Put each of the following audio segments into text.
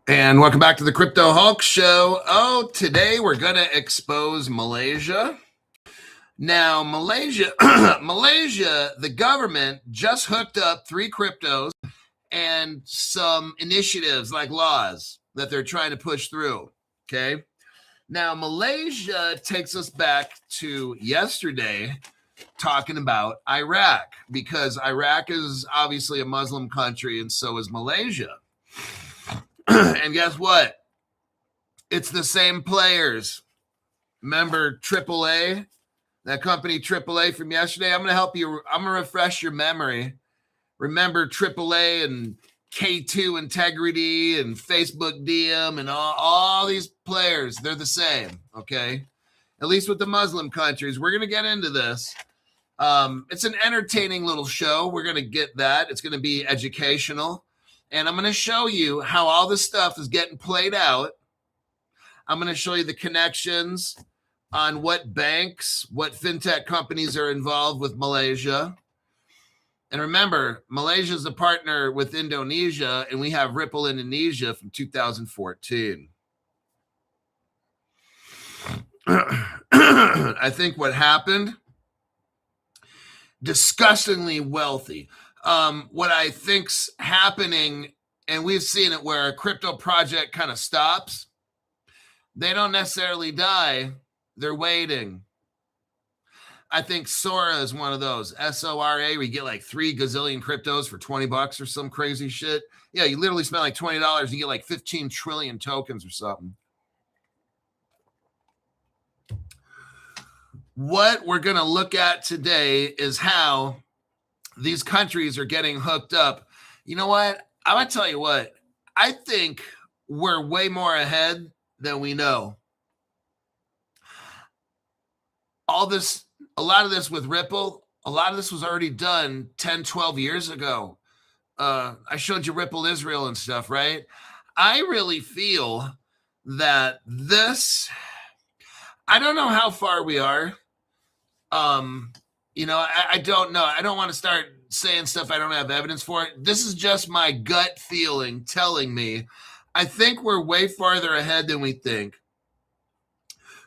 And welcome back to the Crypto Hulk Show. Oh, today we're going to expose Malaysia. Now, Malaysia, the government just hooked up 3 cryptos and some initiatives like laws that they're trying to push through. Okay. Now, Malaysia takes us back to yesterday talking about Iraq, because Iraq is obviously a Muslim country and so is Malaysia. And guess what? It's the same players. Remember AAA? That company AAA from yesterday? I'm going to help you. I'm going to refresh your memory. Remember AAA and K2 Integrity and Facebook DM and all these players. They're the same, okay? At least with the Muslim countries. We're going to get into this. It's an entertaining little show. We're going to get that. It's going to be educational. And I'm going to show you how all this stuff is getting played out. I'm going to show you the connections on what banks, what fintech companies are involved with Malaysia. And remember, Malaysia is a partner with Indonesia, and we have Ripple Indonesia from 2014. I think what happened, disgustingly wealthy. What I think's happening, and we've seen it where a crypto project kind of stops, they don't necessarily die, they're waiting. I think Sora is one of those. SORA, where you get like 3 gazillion cryptos for $20 or some crazy shit. Yeah, you literally spend like $20 and you get like 15 trillion tokens or something. What we're going to look at today is how these countries are getting hooked up. You know what? I'm going to tell you what. I think we're way more ahead than we know. A lot of this with Ripple, a lot of this was already done 10, 12 years ago. I showed you Ripple Israel and stuff, right? I really feel that this, I don't know how far we are. I don't know. I don't want to start saying stuff I don't have evidence for. This is just my gut feeling telling me I think we're way farther ahead than we think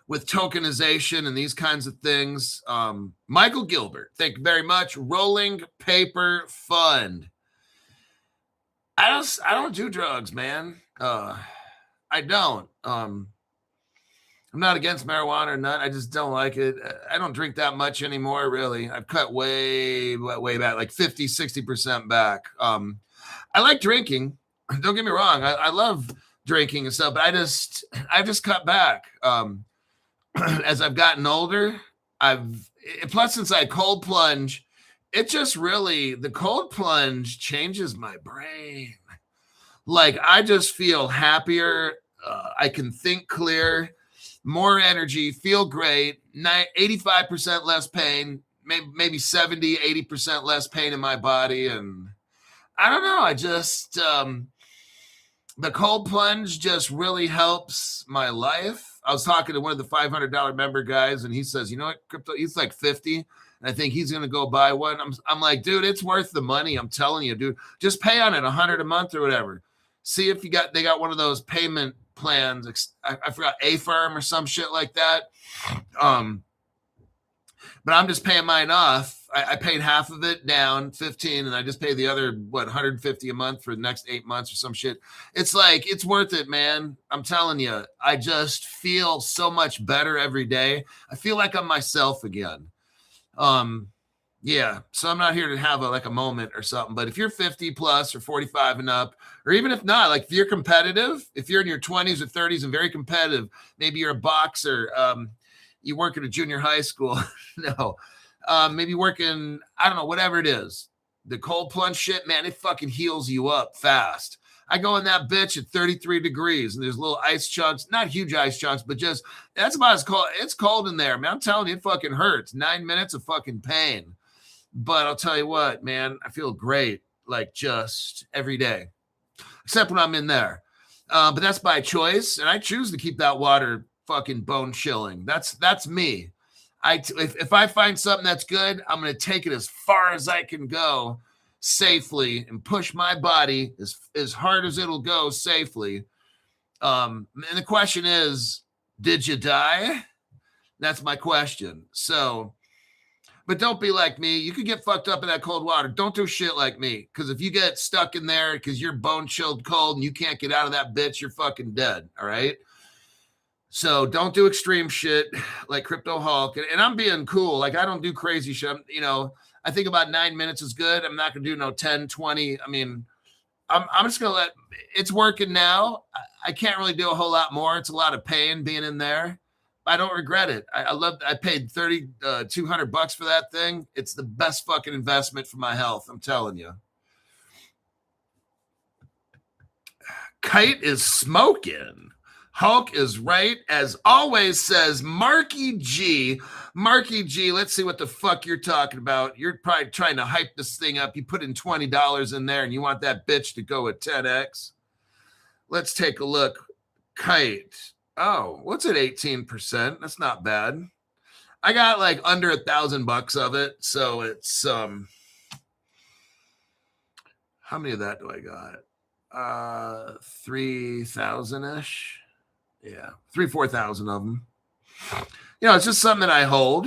with tokenization and these kinds of things. Michael Gilbert, thank you very much. Rolling Paper Fund. I don't do drugs, man. I don't. I'm not against marijuana or none. I just don't like it. I don't drink that much anymore, really. I've cut way back, like 50, 60% back. I like drinking. Don't get me wrong. I love drinking and stuff, but I've just cut back. As I've gotten older, plus since I cold plunge, it just really, the cold plunge changes my brain. Like I just feel happier. I can think clear. More energy, feel great, 85% less pain, maybe 70, 80% less pain in my body. And I don't know, I just, the cold plunge just really helps my life. I was talking to one of the $500 member guys, and he says, you know what, crypto, he's like 50, and I think he's going to go buy one. I'm like, dude, it's worth the money. I'm telling you, dude, just pay on it $100 a month or whatever. See if they got one of those payment plans. I forgot, A-Firm or some shit like that. But I'm just paying mine off. I paid half of it down, 15, and I just pay the other, 150 a month for the next 8 months or some shit. It's like, it's worth it, man. I'm telling you, I just feel so much better every day. I feel like I'm myself again. Yeah, so I'm not here to have a moment or something, but if you're 50 plus or 45 and up, or even if not, like if you're competitive, if you're in your 20s or 30s and very competitive, maybe you're a boxer, you work at a junior high school, no, maybe working, I don't know, whatever it is, the cold plunge shit, man, it fucking heals you up fast. I go in that bitch at 33 degrees and there's little ice chunks, not huge ice chunks, but just, that's about as cold. It's cold in there, man. I'm telling you, it fucking hurts. 9 minutes of fucking pain. But I'll tell you what, man, I feel great, like just every day, except when I'm in there. But that's by choice, and I choose to keep that water fucking bone chilling. That's me. If I find something that's good, I'm going to take it as far as I can go safely and push my body as hard as it'll go safely. And the question is, did you die? That's my question. So, but don't be like me. You could get fucked up in that cold water. Don't do shit like me. Because if you get stuck in there because you're bone chilled cold and you can't get out of that bitch, you're fucking dead. All right. So don't do extreme shit like Crypto Hulk. And I'm being cool. Like I don't do crazy shit. I think about 9 minutes is good. I'm not going to do no 10, 20. I mean, I'm just going to let it's working now. I can't really do a whole lot more. It's a lot of pain being in there. I don't regret it. I paid $200 for that thing. It's the best fucking investment for my health. I'm telling you. Kite is smoking. Hulk is right, as always, says Marky G. Marky G, let's see what the fuck you're talking about. You're probably trying to hype this thing up. You put in $20 in there, and you want that bitch to go at 10x. Let's take a look. Kite. Oh, what's it? 18%? That's not bad. I got like under $1,000 of it, so it's how many of that do I got? 3,000-ish. Yeah, 4,000 of them. It's just something that I hold.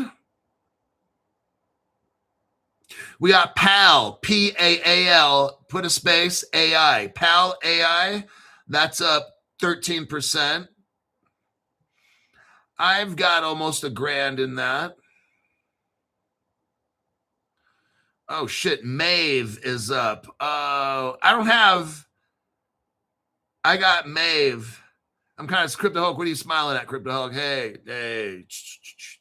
We got PAL, PAAL, put a space, AI. PAL AI, that's up 13%. I've got almost $1,000 in that. Oh, shit, Mave is up. I got Mave. I'm kind of Crypto Hulk. What are you smiling at, Crypto Hulk? Hey.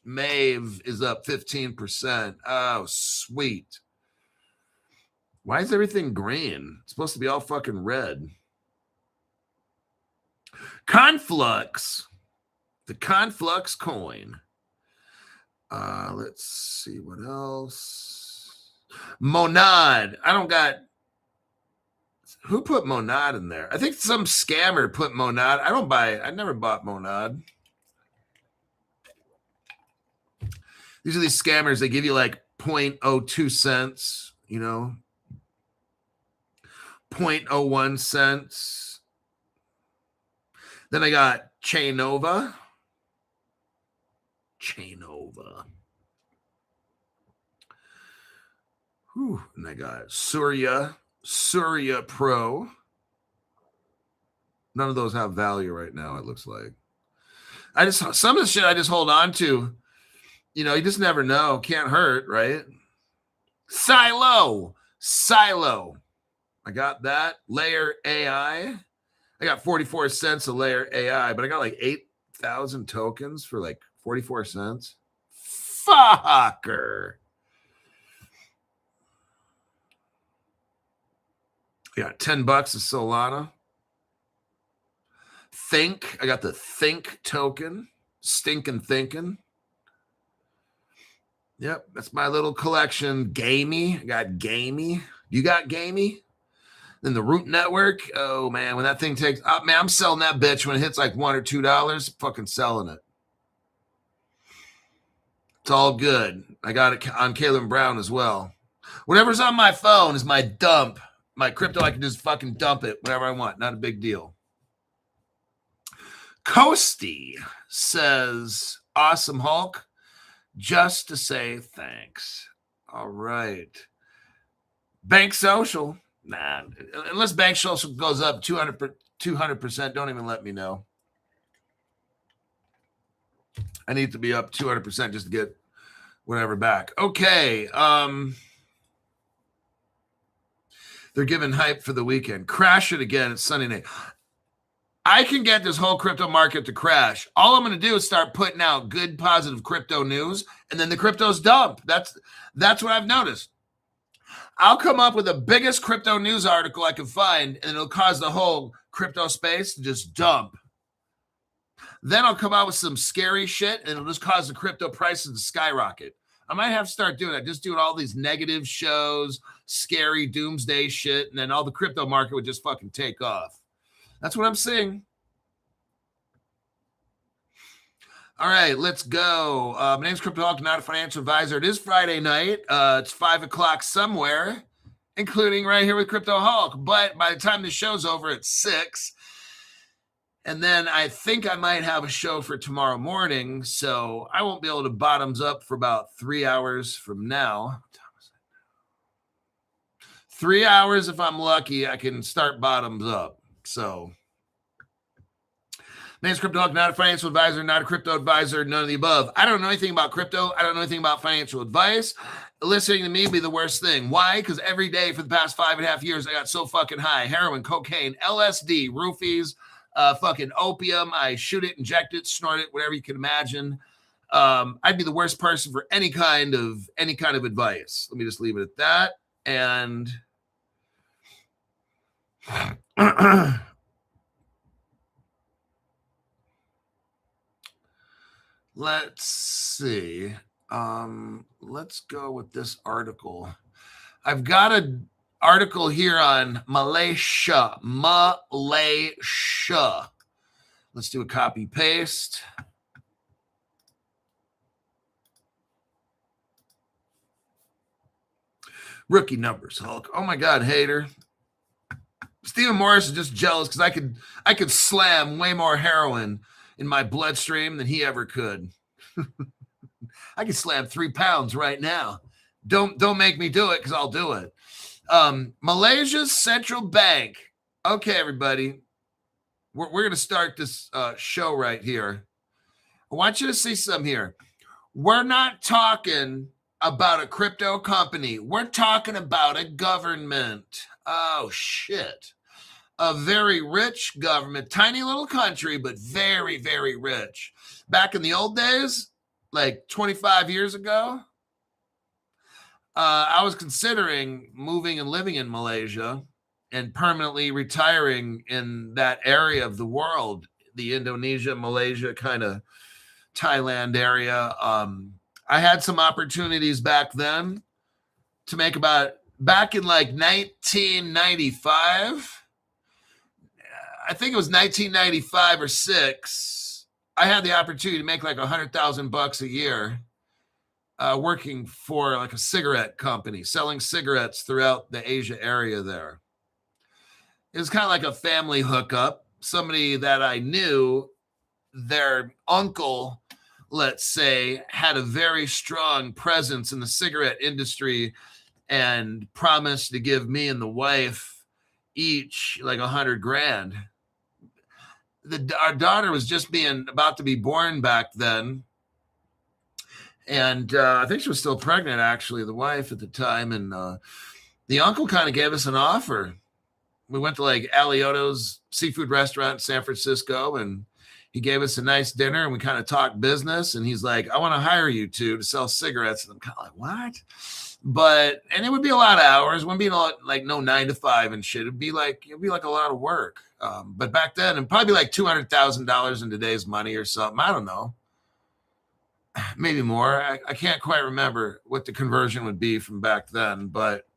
Mave is up 15%. Oh, sweet. Why is everything green? It's supposed to be all fucking red. Conflux. The Conflux coin. Let's see what else. Monad. I don't got. Who put Monad in there? I think some scammer put Monad. I never bought Monad. These are these scammers. They give you like 0.02 cents, 0.01 cents. Then I got Chainova. Whew. And I got Surya Pro. None of those have value right now, it looks like. Some of the shit I just hold on to. You just never know. Can't hurt, right? Silo. I got that. Layer AI. I got 44 cents a Layer AI, but I got like 8,000 tokens for like 44 cents. Fucker. Yeah, $10 of Solana. Think. I got the Think token. Stinking thinking. Yep, that's my little collection. Gamey. I got Gamey. You got Gamey? Then the Root Network. Oh, man, when that thing takes up, man, I'm selling that bitch when it hits like $1 or $2. Fucking selling it. It's all good. I got it on Caleb Brown as well. Whatever's on my phone is my dump. My crypto, I can just fucking dump it whenever I want. Not a big deal. Coasty says, awesome Hulk, just to say thanks. All right. Bank Social. Nah, unless Bank Social goes up 200%, don't even let me know. I need to be up 200% just to get whatever back. Okay. They're giving hype for the weekend. Crash it again. It's Sunday night. I can get this whole crypto market to crash. All I'm going to do is start putting out good, positive crypto news, and then the cryptos dump. That's what I've noticed. I'll come up with the biggest crypto news article I can find, and it'll cause the whole crypto space to just dump. Then I'll come out with some scary shit, and it'll just cause the crypto prices to skyrocket. I might have to start doing that, just doing all these negative shows, scary doomsday shit, and then all the crypto market would just fucking take off. That's what I'm seeing. All right, let's go. My name's Crypto Hulk, not a financial advisor. It is Friday night. It's 5 o'clock somewhere, including right here with Crypto Hulk. But by the time the show's over, it's 6. And then I think I might have a show for tomorrow morning, so I won't be able to bottoms up for about 3 hours from now. 3 hours, if I'm lucky, I can start bottoms up. So, name's Crypto, not a financial advisor, not a crypto advisor, none of the above. I don't know anything about crypto. I don't know anything about financial advice. Listening to me be the worst thing. Why? Because every day for the past 5.5 years, I got so fucking high. Heroin, cocaine, LSD, roofies, fucking opium. I shoot it, inject it, snort it, whatever you can imagine. I'd be the worst person for any kind of advice. Let me just leave it at that. And let's see. Let's go with this article. I've got an article here on Malaysia. Let's do a copy paste. Rookie numbers, Hulk. Oh my God, hater. Stephen Morris is just jealous because I could slam way more heroin in my bloodstream than he ever could. I could slam 3 pounds right now. Don't make me do it because I'll do it. Malaysia's central bank. Okay, everybody. We're going to start this show right here. I want you to see some here. We're not talking about a crypto company. We're talking about a government. Oh, shit. A very rich government, tiny little country, but very, very rich. Back in the old days, like 25 years ago, I was considering moving and living in Malaysia and permanently retiring in that area of the world, the Indonesia, Malaysia, kind of Thailand area. I had some opportunities back then to make back in like 1995. I think it was 1995 or 6. I had the opportunity to make like $100,000 a year working for like a cigarette company, selling cigarettes throughout the Asia area there. It was kind of like a family hookup. Somebody that I knew, their uncle, let's say, had a very strong presence in the cigarette industry and promised to give me and the wife each like $100,000. Our daughter was just about to be born back then. And I think she was still pregnant, actually, the wife at the time. And the uncle kind of gave us an offer. We went to like Alioto's seafood restaurant in San Francisco, and he gave us a nice dinner, and we kind of talked business. And he's like, I want to hire you two to sell cigarettes. And I'm kind of like, what? And it would be a lot of hours. It wouldn't be like no 9 to 5 and shit. It'd be like a lot of work. But back then, it'd probably be like $200,000 in today's money or something. I don't know. Maybe more. I can't quite remember what the conversion would be from back then, but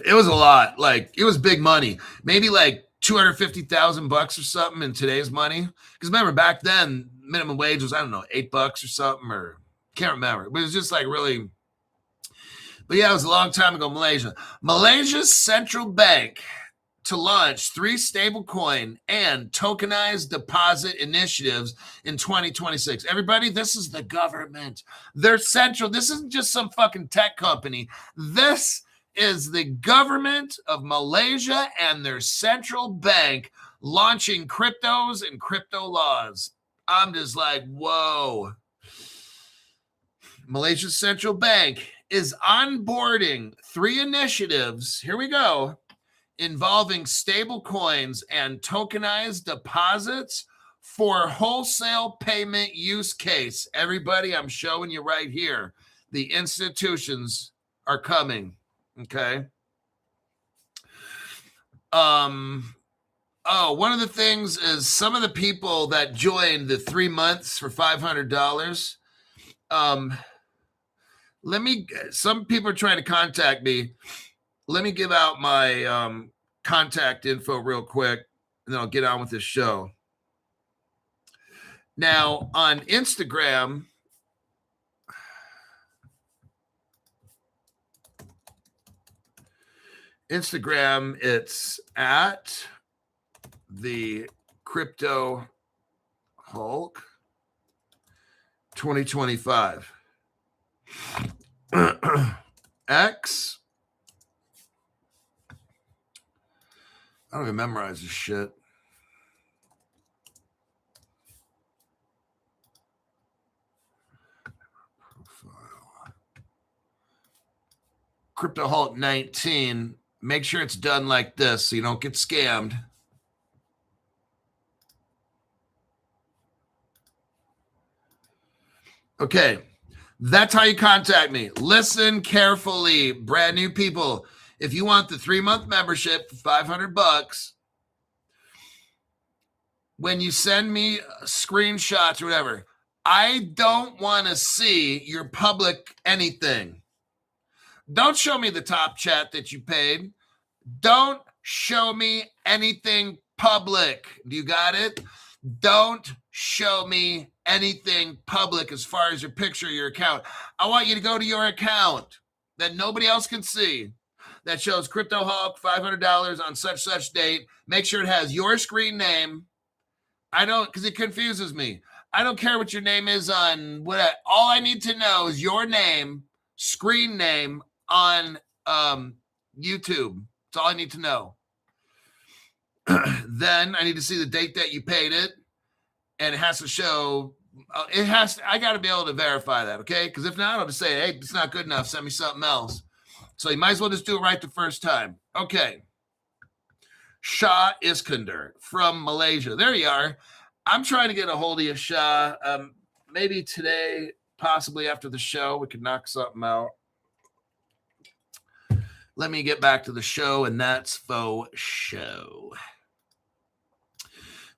it was a lot. Like, it was big money. Maybe like $250,000 or something in today's money. Because remember, back then, minimum wage was, I don't know, $8 or something, or can't remember. But it was just like really. But yeah, it was a long time ago. Malaysia's central bank to launch 3 stablecoin and tokenized deposit initiatives in 2026. Everybody, this is the government. They're central. This isn't just some fucking tech company. This is the government of Malaysia and their central bank launching cryptos and crypto laws. I'm just like, whoa. Malaysia's central bank is onboarding 3 initiatives. Here we go. Involving stable coins and tokenized deposits for wholesale payment use case. Everybody, I'm showing you right here. The institutions are coming. Okay. One of the things is some of the people that joined the 3 months for $500. Some people are trying to contact me. Let me give out my contact info real quick, and then I'll get on with this show. Now, on Instagram, it's at the Crypto Hulk 2025. X. I don't even memorize this shit. Profile. Crypto Hulk 19. Make sure it's done like this so you don't get scammed. Okay. That's how you contact me. Listen carefully, brand new people. If you want the 3-month membership for $500, when you send me screenshots or whatever, I don't want to see your public anything. Don't show me the top chat that you paid. Don't show me anything public. Do you got it? Don't show me anything public as far as your picture of your account. I want you to go to your account that nobody else can see that shows Crypto Hulk $500 on such date. Make sure it has your screen name. I don't, because it confuses me. I don't care what your name is on what. All I need to know is your name, screen name on YouTube. That's all I need to know. Then I need to see the date that you paid it, and it has to show. I got to be able to verify that, okay? Because if not, I'll just say, hey, it's not good enough. Send me something else. So you might as well just do it right the first time. Okay. Shah Iskandar from Malaysia. There you are. I'm trying to get a hold of you, Shah. Maybe today, possibly after the show, we could knock something out. Let me get back to the show, and that's faux show.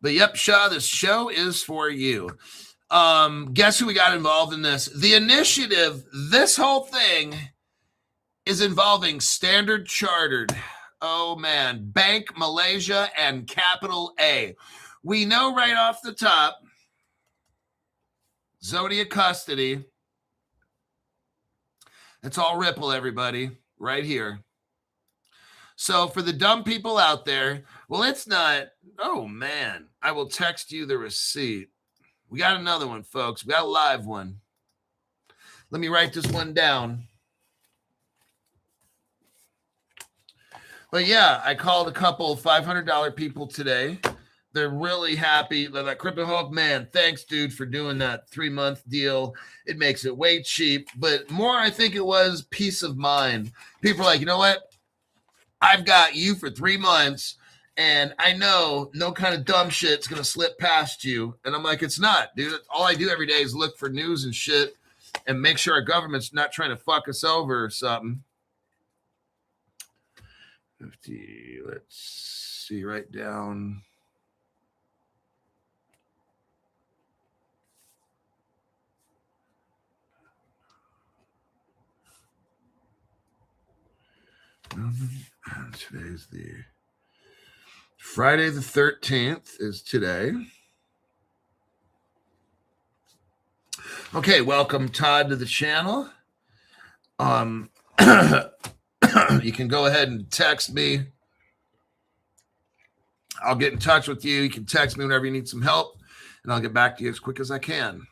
But yep, Shah, this show is for you. Guess who we got involved in this? The initiative, this whole thing is involving Standard Chartered. Oh, man. Bank Malaysia and Capital A. We know right off the top, Zodiac Custody. It's all Ripple, everybody, right here. So for the dumb people out there, well, it's not. Oh, man. I will text you the receipt. We got another one, folks. We got a live one. Let me write this one down. But yeah, I called a couple $500 people today. They're really happy. They're like, Crypto Hulk, man, thanks, dude, for doing that 3-month deal. It makes it way cheap. But more, I think it was peace of mind. People are like, you know what? I've got you for 3 months, and I know no kind of dumb shit's going to slip past you. And I'm like, it's not, dude. All I do every day is look for news and shit and make sure our government's not trying to fuck us over or something. 50, let's see, write down. Today's the Friday the 13th is today. Okay, welcome Todd to the channel. You can go ahead and text me. I'll get in touch with you. You can text me whenever you need some help, and I'll get back to you as quick as I can.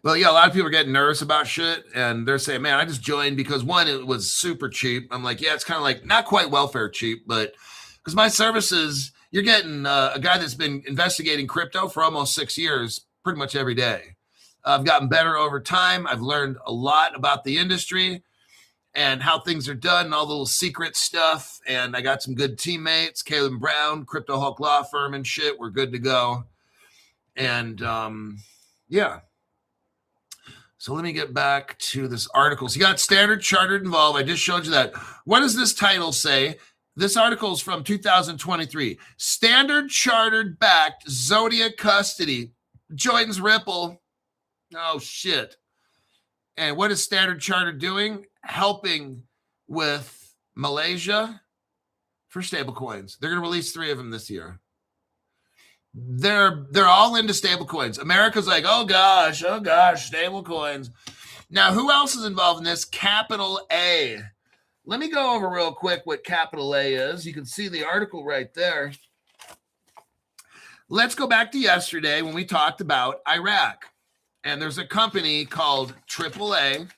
Well, yeah, a lot of people are getting nervous about shit, and they're saying, man, I just joined because, one, it was super cheap. I'm like, yeah, it's kind of like not quite welfare cheap, but because my services, you're getting a guy that's been investigating crypto for almost 6 years, pretty much every day. I've gotten better over time. I've learned a lot about the industry and how things are done and all the little secret stuff. And I got some good teammates, Caleb Brown, Crypto Hulk Law Firm and shit. We're good to go. And yeah. So let me get back to this article. So you got Standard Chartered involved. I just showed you that. What does this title say? This article is from 2023. Standard Chartered backed Zodiac Custody joins Ripple. Oh, shit. And what is Standard Chartered doing? Helping with Malaysia for stablecoins. They're going to release 3 of them this year. They're all into stablecoins. America's like, oh gosh, stablecoins. Now, who else is involved in this? Capital A. Let me go over real quick what capital A is. You can see the article right there. Let's go back to yesterday when we talked about Iraq. And there's a company called AAA.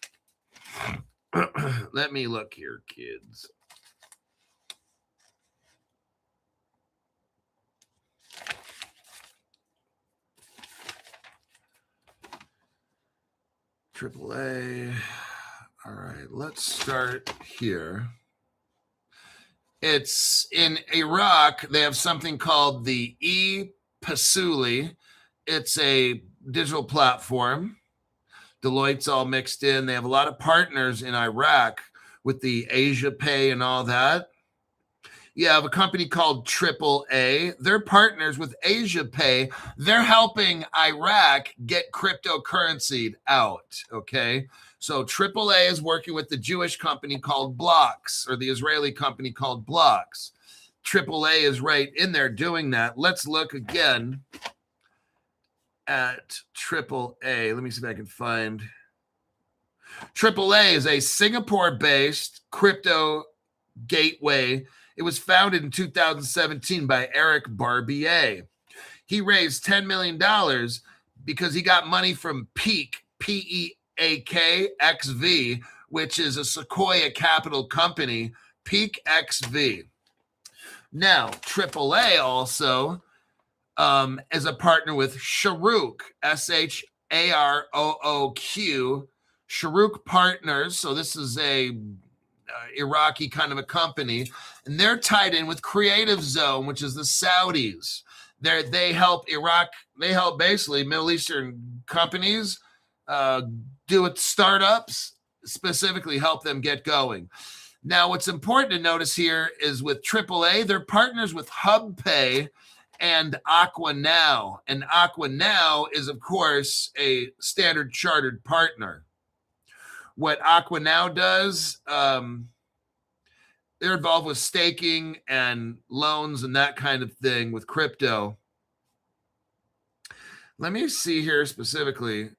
Let me look here, kids. AAA. All right, let's start here. It's in Iraq. They have something called the e-Pasuli. It's a digital platform. Deloitte's all mixed in. They have a lot of partners in Iraq with the Asia Pay and all that. You have a company called AAA. They're partners with Asia Pay. They're helping Iraq get cryptocurrency out, okay? So AAA is working with the Jewish company called Blocks, or the Israeli company called Blocks. AAA is right in there doing that. Let's look again at AAA. Let me see if I can find. AAA is a Singapore-based crypto gateway. It was founded in 2017 by Eric Barbier. He raised $10 million because he got money from Peak, P-E-A-K, XV, which is a Sequoia Capital company, Peak XV. Now, AAA also is a partner with Sharooq, S-H-A-R-O-O-Q, Sharooq Partners. So this is a Iraqi kind of a company, and they're tied in with Creative Zone, which is the Saudis. They help Iraq. They help basically Middle Eastern companies do it. Startups specifically help them get going. Now, what's important to notice here is with AAA, they're partners with HubPay and AquaNow. And AquaNow is, of course, a Standard Chartered partner. What AquaNow does, they're involved with staking and loans and that kind of thing with crypto. Let me see here specifically.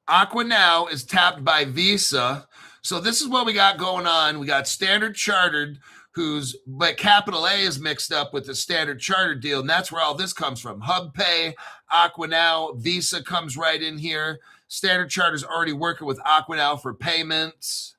AquaNow is tapped by Visa. So this is what we got going on. We got Standard Chartered, but Capital A is mixed up with the Standard Chartered deal, and that's where all this comes from. HubPay, AquaNow, Visa comes right in here. Standard Chartered is already working with AquaNow for payments.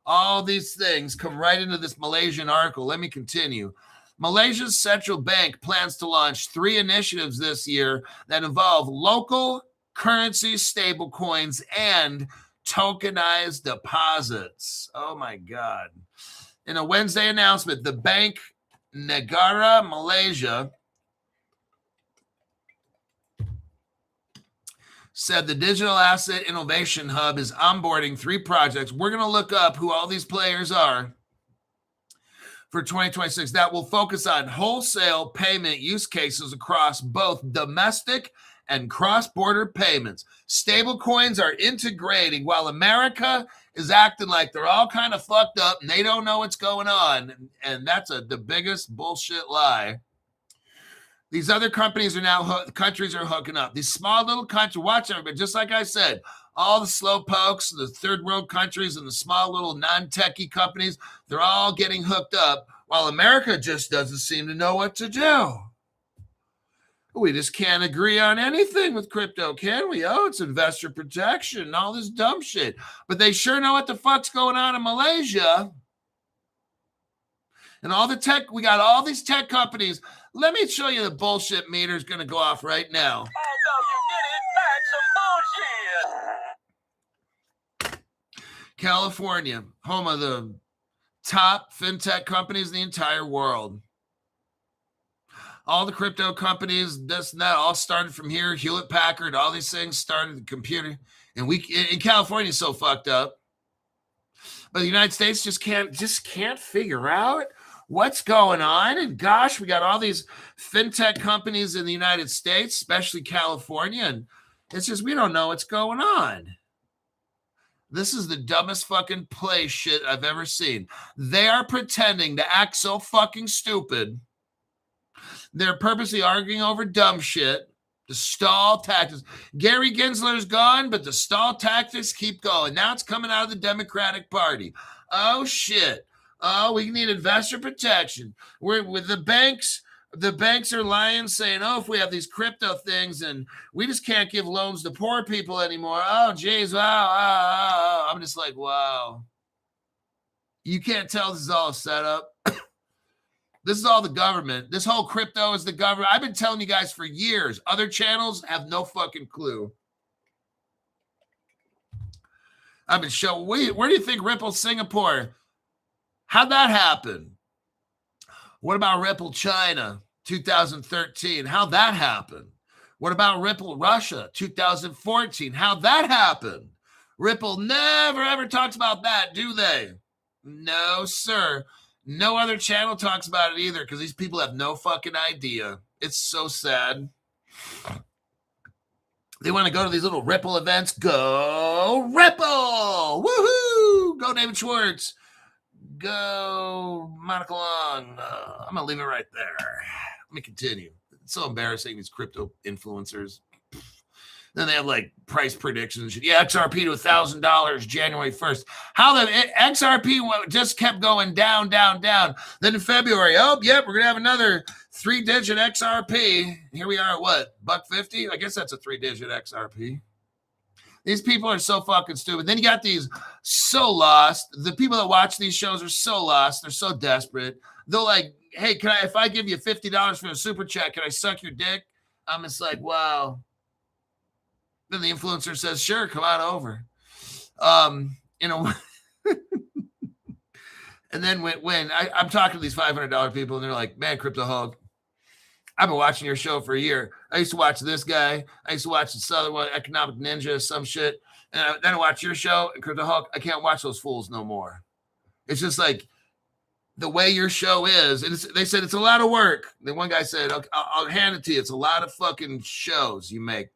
All these things come right into this Malaysian article. Let me continue. Malaysia's central bank plans to launch 3 initiatives this year that involve local currency stablecoins and tokenized deposits. Oh, my God. In a Wednesday announcement, the Bank Negara Malaysia said the Digital Asset Innovation Hub is onboarding 3 projects. We're going to look up who all these players are for 2026 that will focus on wholesale payment use cases across both domestic and cross-border payments. Stablecoins are integrating while America is acting like they're all kind of fucked up and they don't know what's going on. And that's the biggest bullshit lie. These other companies are now, countries are hooking up. These small little countries, watch everybody, just like I said, all the slow pokes, the third world countries and the small little non-techie companies, they're all getting hooked up while America just doesn't seem to know what to do. We just can't agree on anything with crypto, can we? Oh, it's investor protection and all this dumb shit. But they sure know what the fuck's going on in Malaysia. And all the tech, we got all these tech companies. Let me show you the bullshit meter is going to go off right now. California, home of the top fintech companies in the entire world. All the crypto companies, this and that, all started from here. Hewlett Packard, all these things started the computer. And we in California is so fucked up. But the United States just can't figure out what's going on. And gosh, we got all these fintech companies in the United States, especially California. And it's just, we don't know what's going on. This is the dumbest fucking play shit I've ever seen. They are pretending to act so fucking stupid. They're purposely arguing over dumb shit. The stall tactics. Gary Gensler's gone, but the stall tactics keep going. Now it's coming out of the Democratic Party. Oh, shit. Oh, we need investor protection. We're with the banks. The banks are lying, saying, "Oh, if we have these crypto things, and we just can't give loans to poor people anymore." Oh, geez, wow. I'm just like, wow. You can't tell this is all a setup. This is all the government. This whole crypto is the government. I've been telling you guys for years. Other channels have no fucking clue. I've been showing. Where do you think Ripple Singapore? How'd that happen? What about Ripple China 2013? How'd that happen? What about Ripple Russia 2014? How'd that happen? Ripple never ever talks about that, do they? No, sir. No other channel talks about it either because these people have no fucking idea. It's so sad. They want to go to these little Ripple events. Go Ripple! Woohoo! Go David Schwartz. Go Monica Long. I'm going to leave it right there. Let me continue. It's so embarrassing, these crypto influencers. Then they have like price predictions. Yeah, XRP to $1,000 January 1st. How the XRP just kept going down. Then in February, we're going to have another 3-digit XRP. Here we are at what? $1.50? I guess that's a 3-digit XRP. These people are so fucking stupid. Then you got these so lost. The people that watch these shows are so lost. They're so desperate. They're like, hey, if I give you $50 for a super chat, can I suck your dick? I'm just like, wow. Then the influencer says, sure, come on over. And then when I'm talking to these $500 people and they're like, man, Crypto Hulk, I've been watching your show for a year. I used to watch this guy. I used to watch this other one, Economic Ninja, some shit. And then I watch your show, Crypto Hulk. I can't watch those fools no more. It's just like the way your show is. And they said it's a lot of work. Then one guy said, okay, I'll hand it to you. It's a lot of fucking shows you make.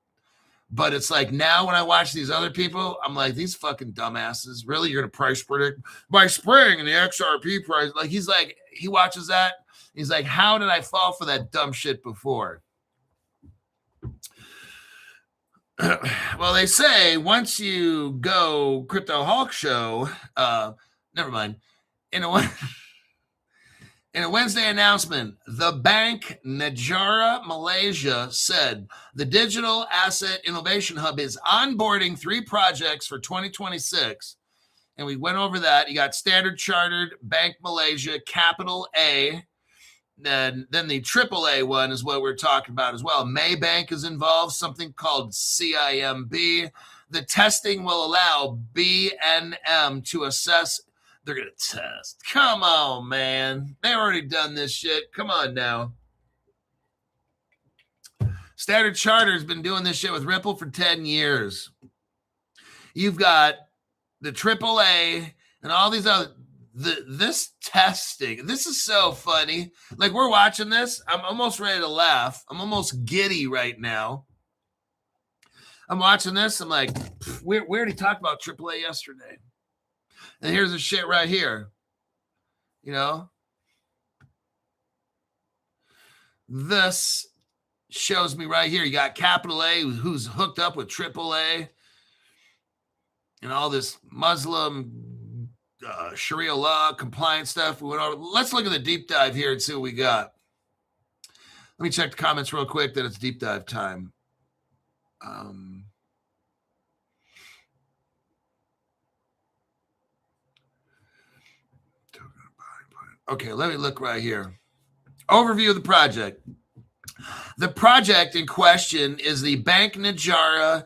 But it's like now when I watch these other people, I'm like, these fucking dumbasses. Really? You're going to price predict by spring and the XRP price? Like, he watches that. He's like, how did I fall for that dumb shit before? Well, they say once you go Crypto Hulk show, never mind. In a Wednesday announcement, the bank Negara Malaysia said the Digital Asset Innovation Hub is onboarding 3 projects for 2026. And we went over that. You got Standard Chartered, Bank Malaysia, Capital A. Then the AAA one is what we're talking about as well. Maybank is involved, something called CIMB. The testing will allow BNM to assess. They're going to test. Come on, man. They've already done this shit. Come on now. Standard Charter's been doing this shit with Ripple for 10 years. You've got the AAA and all these other... This testing, this is so funny. Like, we're watching this. I'm almost ready to laugh. I'm almost giddy right now. I'm watching this. I'm like, we already talked about AAA yesterday. And here's the shit right here. You know? This shows me right here. You got Capital A who's hooked up with AAA and all this Muslim Shariah law, compliance stuff. We went over. Let's look at the deep dive here and see what we got. Let me check the comments real quick that it's deep dive time. Okay, let me look right here. Overview of the project. The project in question is the Bank Negara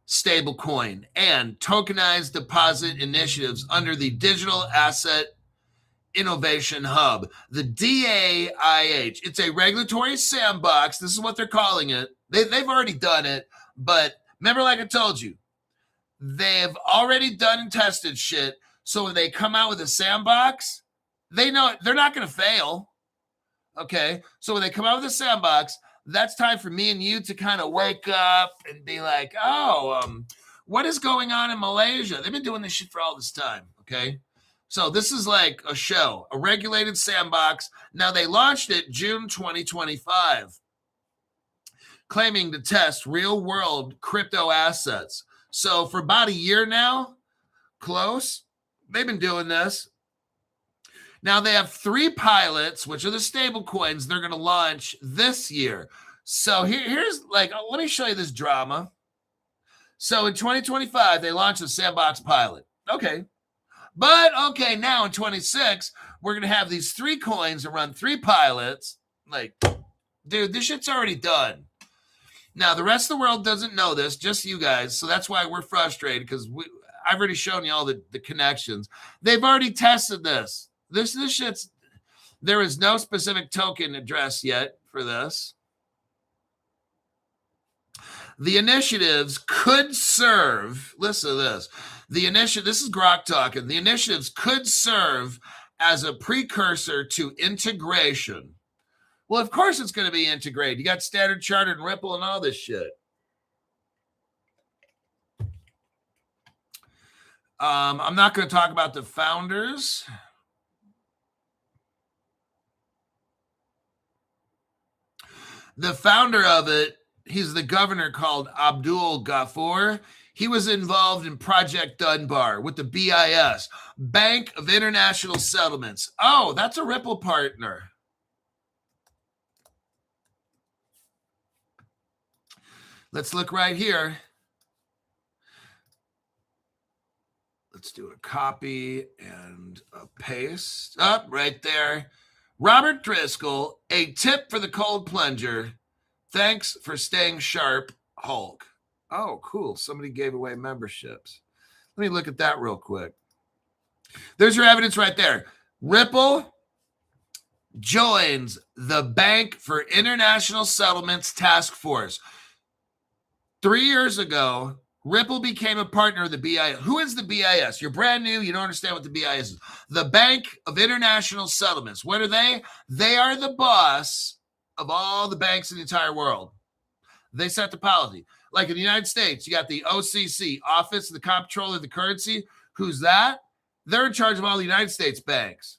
stablecoin and tokenized deposit initiatives under the Digital Asset Innovation Hub, the DAIH. It's a regulatory sandbox. This is what they're calling it. They've already done it, but remember, like I told you, they've already done and tested shit. So when they come out with a sandbox, they know they're not going to fail. Okay, so when they come out with a sandbox, that's time for me and you to kind of wake up and be like, what is going on in Malaysia? They've been doing this shit for all this time, okay? So this is like a show, a regulated sandbox. Now, they launched it June 2025, claiming to test real-world crypto assets. So for about a year now, close, they've been doing this. Now they have 3 pilots, which are the stable coins they're going to launch this year. So here's like, let me show you this drama. So in 2025, they launched a sandbox pilot. Okay. But okay, now in 26, we're going to have these 3 coins that run 3 pilots. Like, dude, this shit's already done. Now, the rest of the world doesn't know this, just you guys. So that's why we're frustrated, because I've already shown you all the connections. They've already tested this. This shit's, there is no specific token address yet for this. The initiatives could serve, listen to this. This is Grok talking. The initiatives could serve as a precursor to integration. Well, of course it's going to be integrated. You got Standard Chartered and Ripple and all this shit. I'm not going to talk about the founders. The founder of it, he's the governor called Abdul Ghaffur. He was involved in Project Dunbar with the BIS, Bank of International Settlements. Oh, that's a Ripple partner. Let's look right here. Let's do a copy and a paste. Up right there. Robert Driscoll, a tip for the cold plunger. Thanks for staying sharp, Hulk. Oh, cool. Somebody gave away memberships. Let me look at that real quick. There's your evidence right there. Ripple joins the Bank for International Settlements Task Force. 3 years ago, Ripple became a partner of the BIS. Who is the BIS? You're brand new. You don't understand what the BIS is. The Bank of International Settlements. What are they? They are the boss of all the banks in the entire world. They set the policy. Like in the United States, you got the OCC, Office of the Comptroller of the Currency. Who's that? They're in charge of all the United States banks.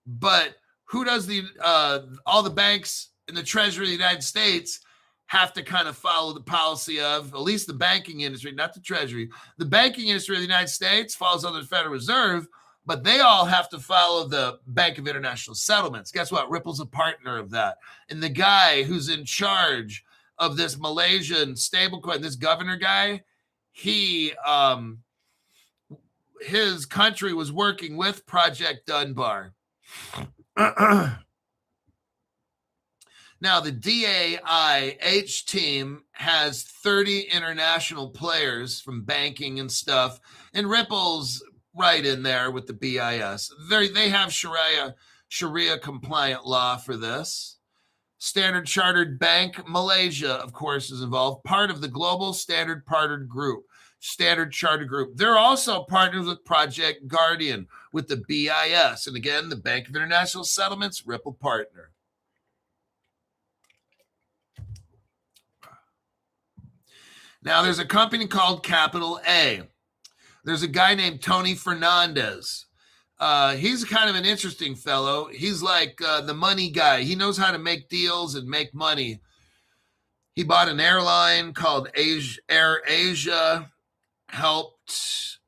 But who does all the banks in the Treasury of the United States have to kind of follow the policy of, at least the banking industry, not the Treasury. The banking industry of the United States follows under the Federal Reserve, but they all have to follow the Bank of International Settlements. Guess what? Ripple's a partner of that. And the guy who's in charge of this Malaysian stablecoin, this governor guy, his country was working with Project Dunbar. Now, the DAIH team has 30 international players from banking and stuff, and Ripple's right in there with the BIS. They have Shariah compliant law for this. Standard Chartered Bank Malaysia, of course, is involved, part of the Global Standard Chartered Group. Standard Chartered Group. They're also partners with Project Guardian with the BIS. And again, the Bank of International Settlements, Ripple partner. Now, there's a company called Capital A. There's a guy named Tony Fernandez. He's kind of an interesting fellow. He's like the money guy. He knows how to make deals and make money. He bought an airline called Air Asia, helped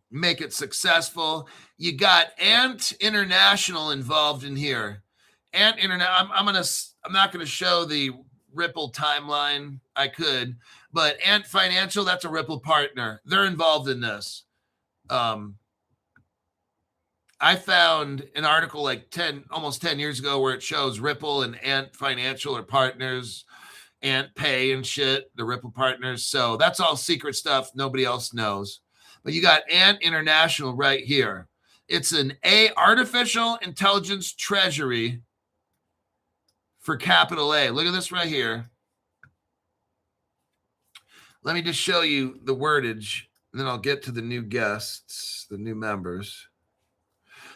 make it successful. You got Ant International involved in here. Ant International. I'm not gonna show the Ripple timeline. I could, but Ant Financial, that's a Ripple partner. They're involved in this. I found an article like almost 10 years ago where it shows Ripple and Ant Financial are partners, Ant Pay and shit, the Ripple partners. So that's all secret stuff nobody else knows. But you got Ant International right here. It's an artificial intelligence treasury for Capital A. Look at this right here. Let me just show you the wordage, and then I'll get to the new guests, the new members.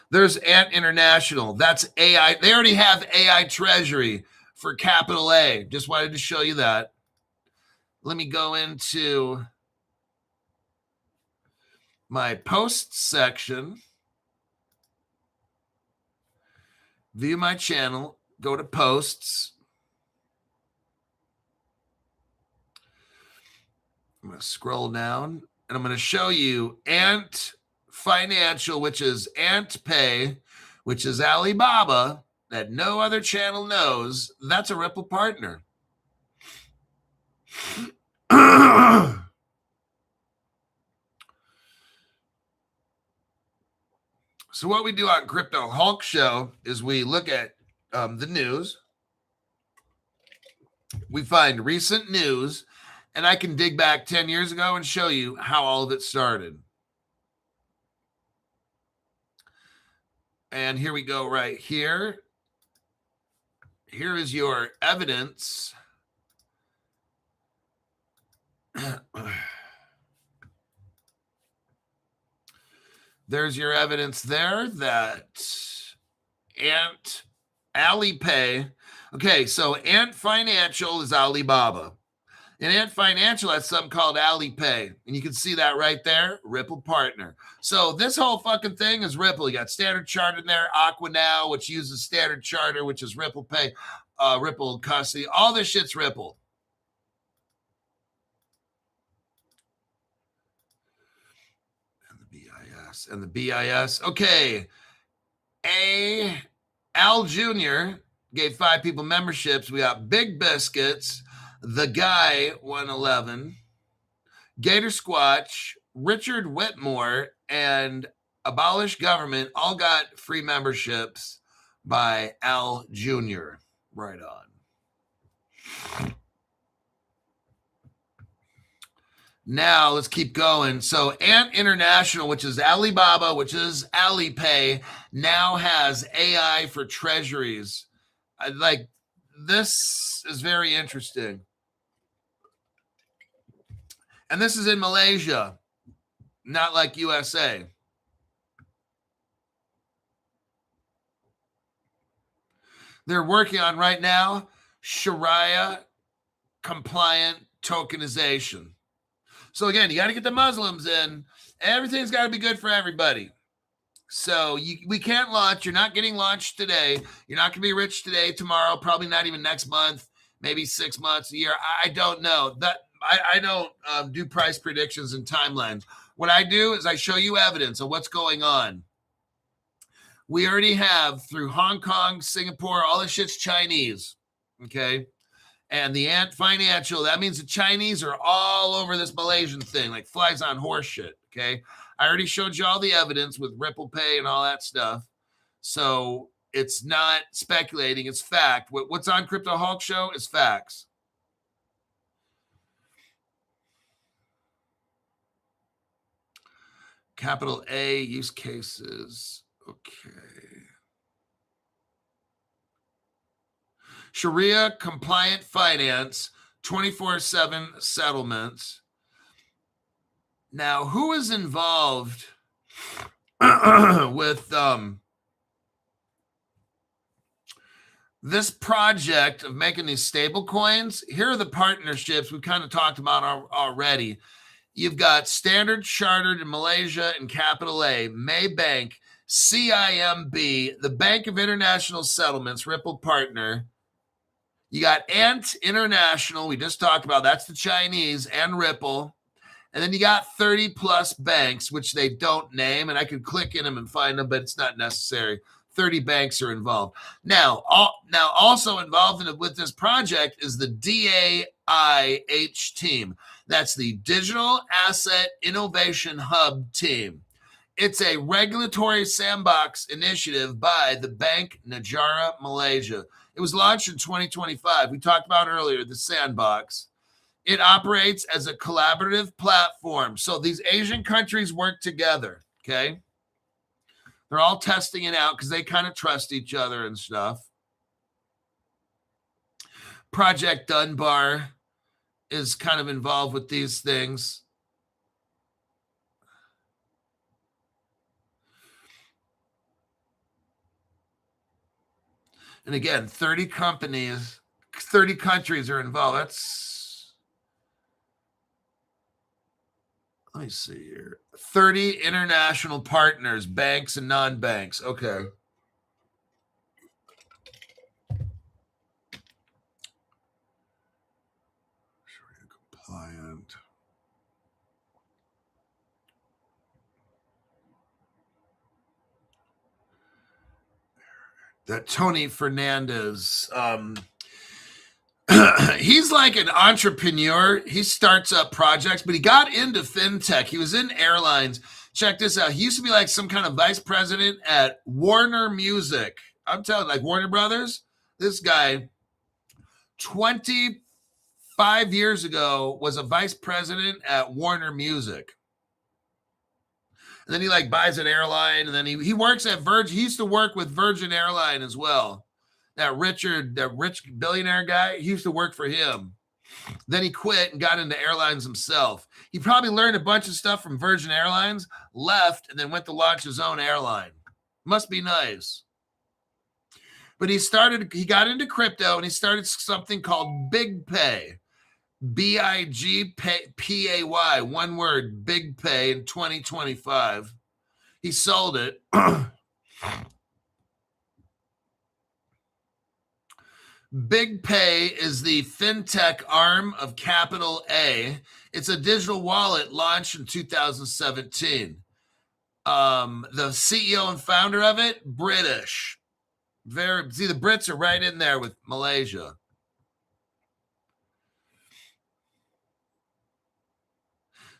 There's Ant International. That's AI. They already have AI Treasury for Capital A. Just wanted to show you that. Let me go into my posts section. View my channel. Go to posts. I'm going to scroll down, and I'm going to show you Ant Financial, which is Ant Pay, which is Alibaba, that no other channel knows, that's a Ripple partner. So what we do on Crypto Hulk Show is we look at the news. We find recent news, and I can dig back 10 years ago and show you how all of it started. And here we go right here. Here is your evidence. There's your evidence there that Ant Alipay. Okay, so Ant Financial is Alibaba. And Ant Financial has something called Alipay. And you can see that right there, Ripple partner. So this whole fucking thing is Ripple. You got Standard Chartered in there, Aqua Now, which uses Standard Charter, which is Ripple Pay, Ripple Custody. All this shit's Ripple. And the BIS. Okay. Al Jr. gave 5 people memberships. We got Big Biscuits, The Guy 111, Gator Squatch, Richard Whitmore, and Abolish Government all got free memberships by Al Jr. Right on. Now let's keep going. So Ant International, which is Alibaba, which is Alipay, now has AI for treasuries. Like, this is very interesting. And this is in Malaysia, not like USA. They're working on right now Shariah compliant tokenization. So again, you got to get the Muslims in. Everything's got to be good for everybody. So we can't launch. You're not getting launched today. You're not going to be rich today, tomorrow, probably not even next month, maybe 6 months, a year. I don't know. That I don't do price predictions and timelines. What I do is I show you evidence of what's going on. We already have through Hong Kong, Singapore, all this shit's Chinese. Okay. And the Ant Financial, that means the Chinese are all over this Malaysian thing, like flies on horse shit, okay? I already showed you all the evidence with Ripple Pay and all that stuff. So it's not speculating, it's fact. What's on Crypto Hulk Show is facts. Capital A, use cases, okay. Shariah compliant finance, 24/7 settlements. Now, who is involved with this project of making these stable coins? Here are the partnerships we kind of talked about already. You've got Standard Chartered in Malaysia and Capital A, Maybank, CIMB, the Bank of International Settlements, Ripple partner. You got Ant International, we just talked about, that's the Chinese, and Ripple. And then you got 30 plus banks, which they don't name, and I could click in them and find them, but it's not necessary. 30 banks are involved. Now also involved with this project is the DAIH team. That's the Digital Asset Innovation Hub team. It's a regulatory sandbox initiative by the Bank Negara Malaysia. It was launched in 2025. We talked about earlier the sandbox. It operates as a collaborative platform. So these Asian countries work together, okay? They're all testing it out because they kind of trust each other and stuff. Project Dunbar is kind of involved with these things. And again, 30 companies, 30 countries are involved. Let me see here. 30 international partners, banks and non-banks. Okay. Compliant. that Tony Fernandez. He's like an entrepreneur. He starts up projects, but he got into fintech. He was in airlines. Check this out. He used to be like some kind of vice president at Warner Music. I'm telling you, like Warner Brothers. This guy, 25 years ago, was a vice president at Warner Music. And then he like buys an airline, and then he works at Virgin. He used to work with Virgin Airline as well. That rich billionaire guy, he used to work for him. Then he quit and got into airlines himself. He probably learned a bunch of stuff from Virgin Airlines, left, and then went to launch his own airline. Must be nice. But he got into crypto, and he started something called Big Pay. BIGPAY, one word, Big Pay, in 2025. He sold it. Big Pay is the fintech arm of Capital A. It's a digital wallet launched in 2017. The CEO and founder of it, British. See, the Brits are right in there with Malaysia.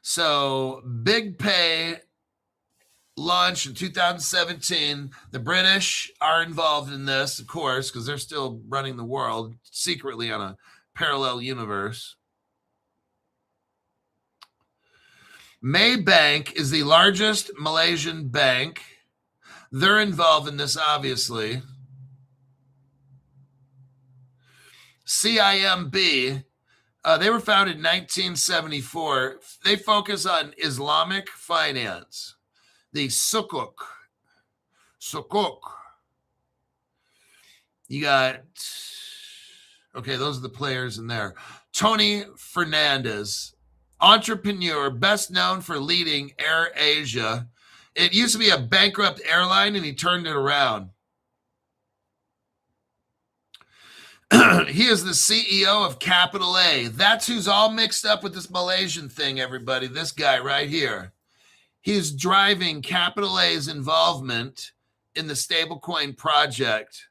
So Big Pay launched in 2017. The British are involved in this, of course, because they're still running the world secretly on a parallel universe. Maybank is the largest Malaysian bank. They're involved in this, obviously. CIMB, they were founded in 1974. They focus on Islamic finance. The Sukuk. You got, okay, those are the players in there. Tony Fernandez, entrepreneur, best known for leading Air Asia. It used to be a bankrupt airline, and he turned it around. He is the CEO of Capital A. That's who's all mixed up with this Malaysian thing, everybody. This guy right here. He's driving Capital A's involvement in the stablecoin project.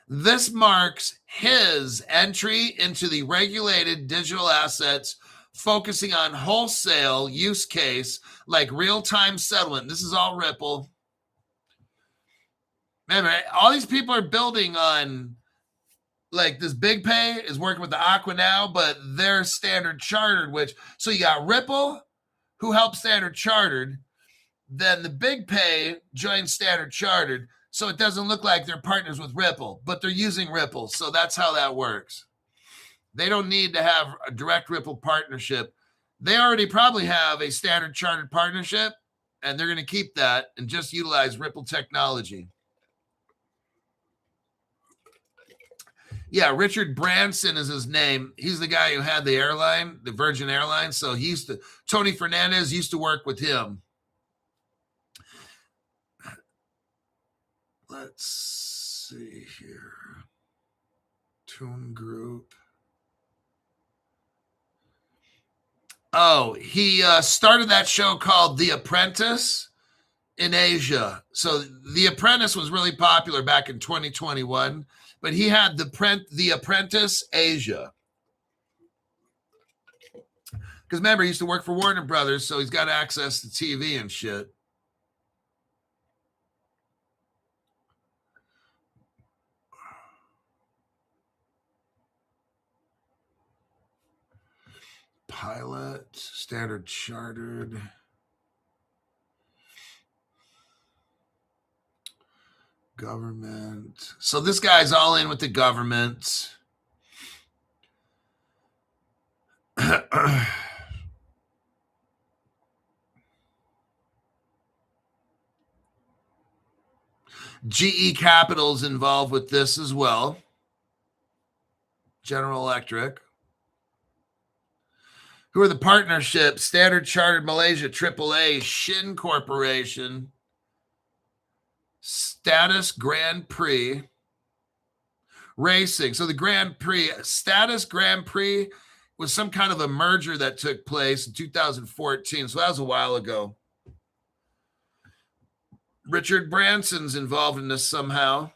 This marks his entry into the regulated digital assets, focusing on wholesale use case like real-time settlement. This is all Ripple. Remember, all these people are building on, like, this Big Pay is working with the Aqua now, but they're Standard Chartered, so you got Ripple, who helped Standard Chartered, then the Big Pay joined Standard Chartered, so it doesn't look like they're partners with Ripple, but they're using Ripple, so that's how that works. They don't need to have a direct Ripple partnership. They already probably have a Standard Chartered partnership, and they're going to keep that and just utilize Ripple technology. Yeah, Richard Branson is his name. He's the guy who had the airline, the Virgin Airlines. So Tony Fernandez used to work with him. Let's see here. Toon Group. Oh, he started that show called The Apprentice in Asia. So The Apprentice was really popular back in 2021. But he had the Apprentice Asia. Because remember, he used to work for Warner Brothers, so he's got access to TV and shit. Pilot, Standard Chartered. Government. So this guy's all in with the government. GE Capital's involved with this as well. General Electric. Who are the partnerships? Standard Chartered Malaysia, AAA, Shin Corporation, Status Grand Prix Racing. So the Grand Prix, Status Grand Prix was some kind of a merger that took place in 2014. So that was a while ago. Richard Branson's involved in this somehow.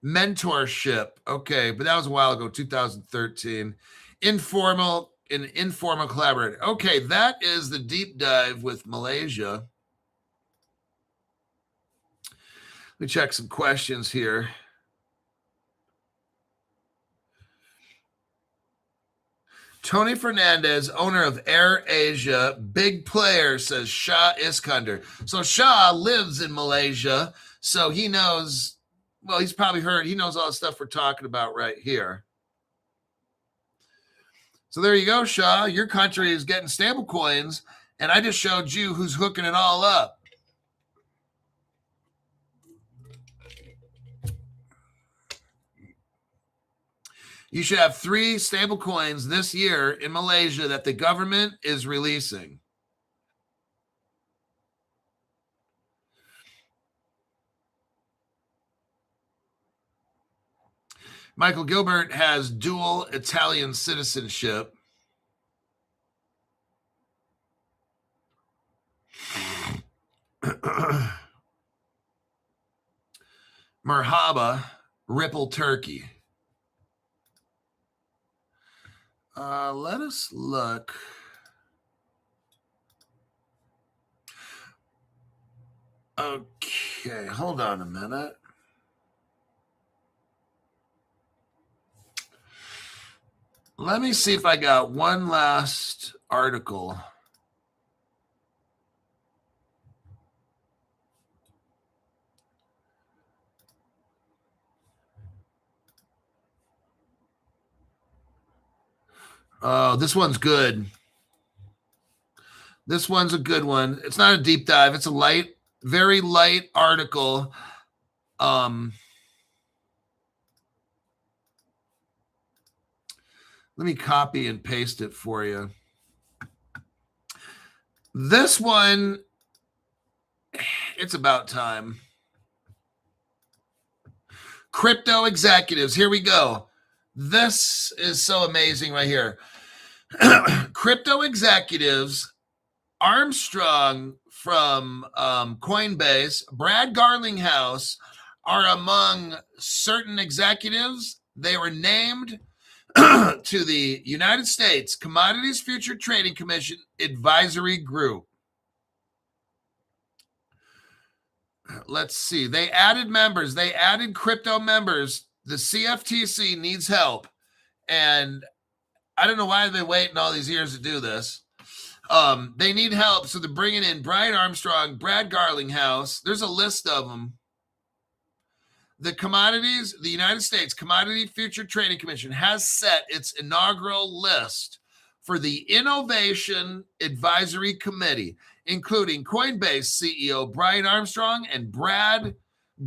Mentorship. Okay, but that was a while ago, 2013. Informal collaborator. Okay, that is the deep dive with Malaysia. Let me check some questions here. Tony Fernandez, owner of Air Asia, big player, says Shah Iskander. So Shah lives in Malaysia, so he knows, well, he's probably heard, he knows all the stuff we're talking about right here. So there you go, Shah. Your country is getting stable coins, and I just showed you who's hooking it all up. You should have 3 stable coins this year in Malaysia that the government is releasing. Michael Gilbert has dual Italian citizenship. Merhaba, Ripple Turkey. Let us look. Okay, hold on a minute. Let me see if I got one last article. Oh, this one's good. This one's a good one. It's not a deep dive. It's a light, very light article. Let me copy and paste it for you. This one, it's about time. Crypto executives. Here we go. This is so amazing right here. Crypto executives, Armstrong from Coinbase, Brad Garlinghouse are among certain executives. They were named to the United States Commodities Future Trading Commission Advisory Group. Let's see. They added members. They added crypto members. The CFTC needs help. And I don't know why they've been waiting all these years to do this. They need help. So they're bringing in Brian Armstrong, Brad Garlinghouse. There's a list of them. The United States Commodity Future Trading Commission has set its inaugural list for the Innovation Advisory Committee, including Coinbase CEO Brian Armstrong and Brad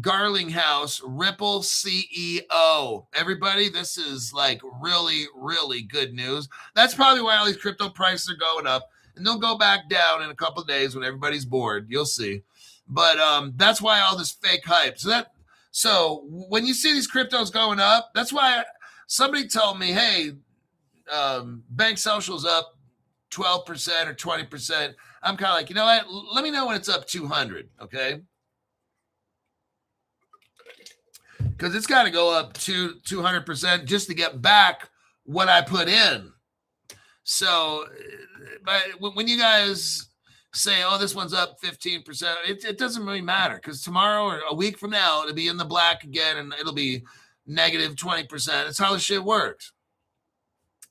Garlinghouse, Ripple CEO. Everybody, this is like really, really good news. That's probably why all these crypto prices are going up, and they'll go back down in a couple of days when everybody's bored. You'll see. But that's why all this fake hype. So when you see these cryptos going up, that's why somebody told me, hey, Bank Social's up 12% or 20%. I'm kind of like, you know what? Let me know when it's up 200, okay? Because it's got to go up to 200% just to get back what I put in. So, but when you guys say, oh, this one's up 15%, it doesn't really matter, because tomorrow or a week from now, it'll be in the black again, and it'll be negative 20%. That's how this shit works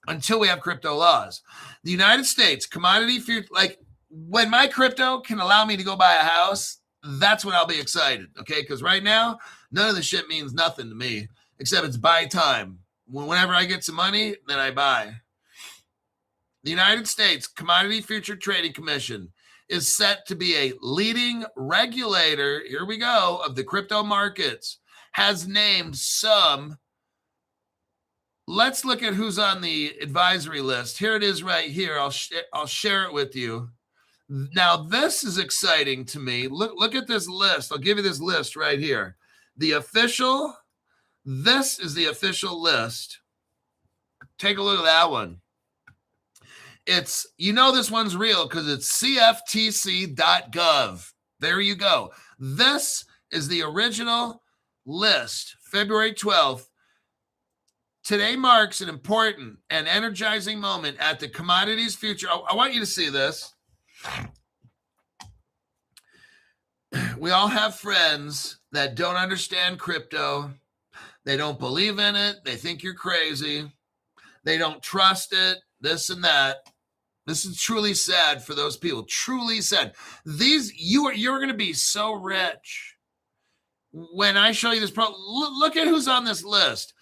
until we have crypto laws. The United States commodity future, like when my crypto can allow me to go buy a house, that's when I'll be excited, okay? Because right now, none of the shit means nothing to me, except it's buy time. Whenever I get some money, then I buy. The United States Commodity Future Trading Commission is set to be a leading regulator, here we go, of the crypto markets, has named some. Let's look at who's on the advisory list. Here it is right here. I'll share it with you. Now, this is exciting to me. Look at this list. I'll give you this list right here. This is the official list. Take a look at that one. This one's real because it's cftc.gov. There you go. This is the original list, February 12th. Today marks an important and energizing moment at the commodities future. I want you to see this. We all have friends that don't understand crypto. They don't believe in it. They think you're crazy. They don't trust it, this and that. This is truly sad for those people. Truly sad. You're going to be so rich. When I show you this, look at who's on this list.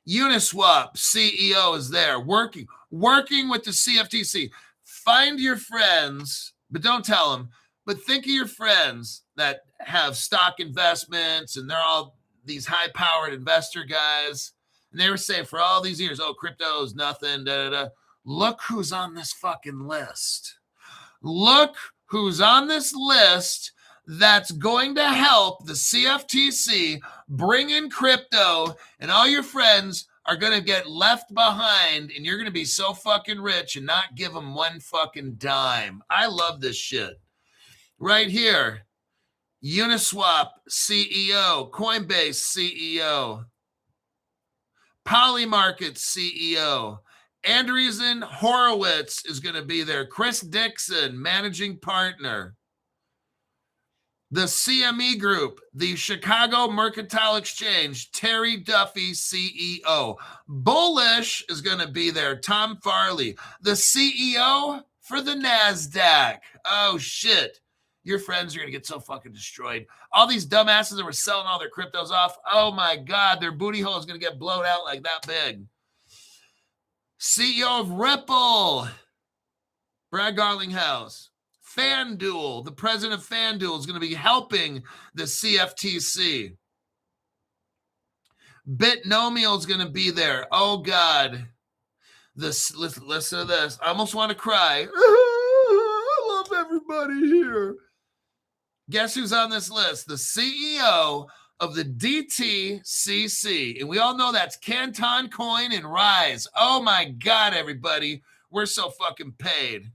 Uniswap CEO is there working with the CFTC. Find your friends, but don't tell them. But think of your friends that have stock investments, and they're all these high-powered investor guys. And they were saying for all these years, oh, crypto is nothing, da-da-da. Look who's on this fucking list. Look who's on this list that's going to help the CFTC bring in crypto, and all your friends are going to get left behind, and you're going to be so fucking rich and not give them one fucking dime. I love this shit. Right here, Uniswap CEO, Coinbase CEO, Polymarket CEO, Andreessen Horowitz is going to be there. Chris Dixon, managing partner. The CME Group, the Chicago Mercantile Exchange, Terry Duffy, CEO. Bullish is going to be there, Tom Farley. The CEO for the NASDAQ. Oh, shit. Your friends are going to get so fucking destroyed. All these dumbasses that were selling all their cryptos off, oh, my God, their booty hole is going to get blown out like that big. CEO of Ripple, Brad Garlinghouse. FanDuel, the president of FanDuel, is going to be helping the CFTC. Bitnomial is going to be there. Oh, God. Listen to this. I almost want to cry. I love everybody here. Guess who's on this list? The CEO of the DTCC. And we all know that's Canton Coin and Rise. Oh, my God, everybody. We're so fucking paid.